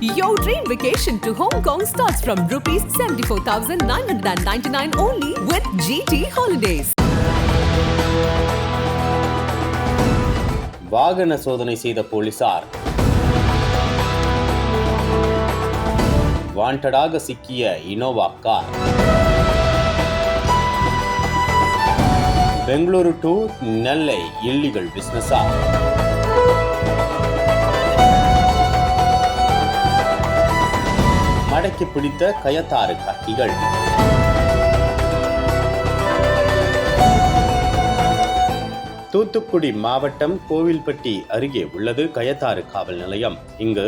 Your dream vacation to Hong Kong starts from rupees 74,999 only with GT Holidays. வாகன சோதனை செய்த போலீசார். வாண்டடாக சிக்கிய Innova car. Bengaluru to Nellai illegal பிசினஸா? மடக்கி பிடித்த கயத்தாறு கத்திகள். தூத்துக்குடி மாவட்டம் கோவில்பட்டி அருகே உள்ளது கயத்தாறு காவல் நிலையம். இங்கு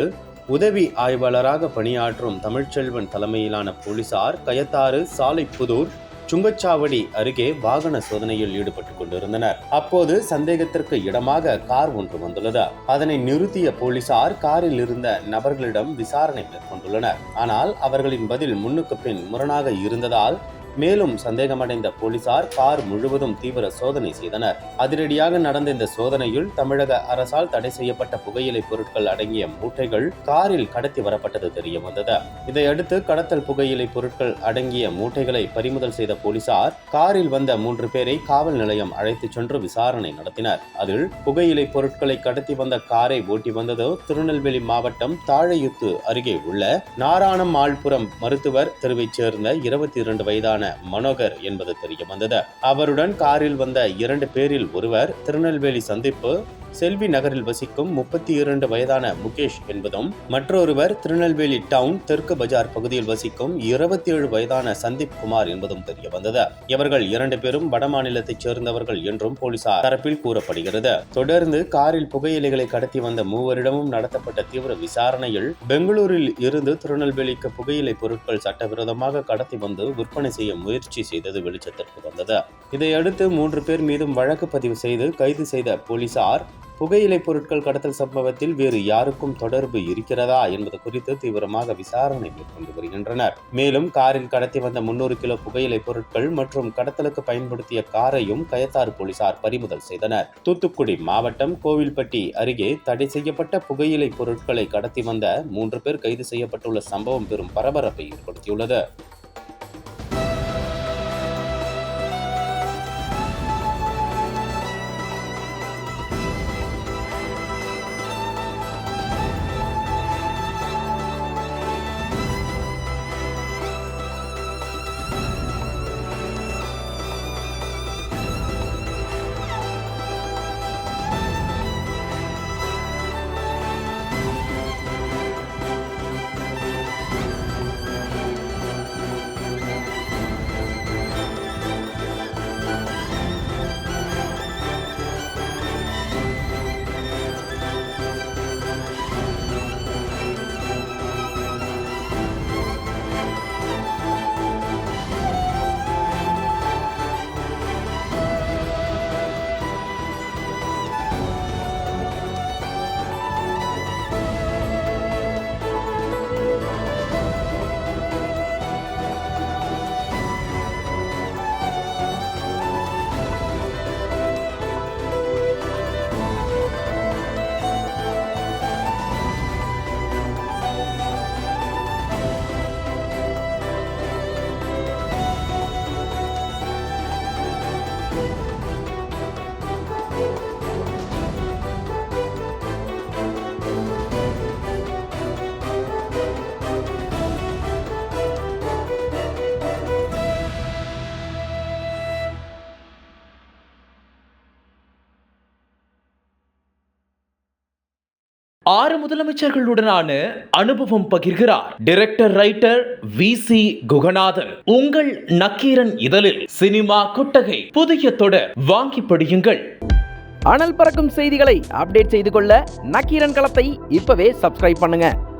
உதவி ஆய்வாளராக பணியாற்றும் தமிழ்ச்செல்வன் தலைமையிலான போலீசார் கயத்தாறு சாலைப்புதூர் சுங்கச்சாவடி அருகே வாகன சோதனையில் ஈடுபட்டுக் கொண்டிருந்தனர். அப்போது சந்தேகத்திற்கு இடமாக கார் ஒன்று வந்துள்ளது. அதனை நிறுத்திய போலீசார் காரில் இருந்த நபர்களிடம் விசாரணை மேற்கொண்டுள்ளனர். ஆனால் அவர்களின் பதில் முன்னுக்கு பின் முரணாக இருந்ததால் மேலும் சந்தேகமடைந்த போலீசார் கார் முழுவதும் தீவிர சோதனை செய்தனர். அதிரடியாக நடந்த இந்த சோதனையில் தமிழக அரசால் தடை செய்யப்பட்ட புகையிலை பொருட்கள் அடங்கிய மூட்டைகள் காரில் கடத்தி வரப்பட்டது தெரிய வந்தது. இதையடுத்து கடத்தல் புகையிலை பொருட்கள் அடங்கிய மூட்டைகளை பறிமுதல் செய்த போலீசார் காரில் வந்த 3 பேரை காவல் நிலையம் அழைத்துச் சென்று விசாரணை நடத்தினர். அதில் புகையிலை பொருட்களை கடத்தி வந்த காரை ஓட்டி வந்தது திருநெல்வேலி மாவட்டம் தாழையுத்து அருகே உள்ள நாராயணம் ஆழ்புரம் மருத்துவர் தெருவைச் சேர்ந்த 22 வயதான மனோகர் என்பது தெரிய வந்தது. அவருடன் காரில் வந்த 2 பேரில் ஒருவர் திருநெல்வேலி சந்திப்பு செல்வி நகரில் வசிக்கும் 32 வயதான முகேஷ் என்பதும், மற்றொருவர் திருநெல்வேலி டவுன் தெற்கு பஜார் பகுதியில் வசிக்கும் 27 வயதான சந்தீப் குமார் என்பதும் தெரிய வந்தது. இவர்கள் 2 பேரும் வடமாநிலத்தைச் சேர்ந்தவர்கள் என்றும் போலீசார் தரப்பில் கூறப்படுகிறது. தொடர்ந்து காரில் புகையிலைகளை கடத்தி வந்த 3வரிடமும் நடத்தப்பட்ட தீவிர விசாரணையில் பெங்களூரில் இருந்து திருநெல்வேலிக்கு புகையிலை பொருட்கள் சட்டவிரோதமாக கடத்தி வந்து விற்பனை செய்ய முயற்சி செய்தது வெளிச்சத்திற்கு வந்தது. இதையடுத்து 3 பேர் மீதும் வழக்கு பதிவு செய்து கைது செய்த போலீசார் புகையிலை பொருட்கள் கடத்தல் சம்பவத்தில் வேறு யாருக்கும் தொடர்பு இருக்கிறதா என்பது குறித்து தீவிரமாக விசாரணை மேற்கொண்டு வருகின்றனர். மேலும் காரில் கடத்தி வந்த 300 கிலோ புகையிலை பொருட்கள் மற்றும் கடத்தலுக்கு பயன்படுத்திய காரையும் கயத்தாறு போலீசார் பறிமுதல் செய்தனர். தூத்துக்குடி மாவட்டம் கோவில்பட்டி அருகே தடை செய்யப்பட்ட புகையிலை பொருட்களை கடத்தி வந்த 3 பேர் கைது செய்யப்பட்டுள்ள சம்பவம் பெரும் பரபரப்பை ஏற்படுத்தியுள்ளது. ஆறு முதலமைச்சர்களுடனான அனுபவம் பகிர்கிறார் டைரக்டர் ரைட்டர் VC குகநாதன். உங்கள் நக்கீரன் இதழில் சினிமா கொட்டகை புதிய தொடர் வாங்கி படியுங்கள். அனல் பறக்கும் செய்திகளை அப்டேட் செய்து கொள்ள நக்கீரன் களத்தை இப்பவே சப்ஸ்கிரைப் பண்ணுங்க.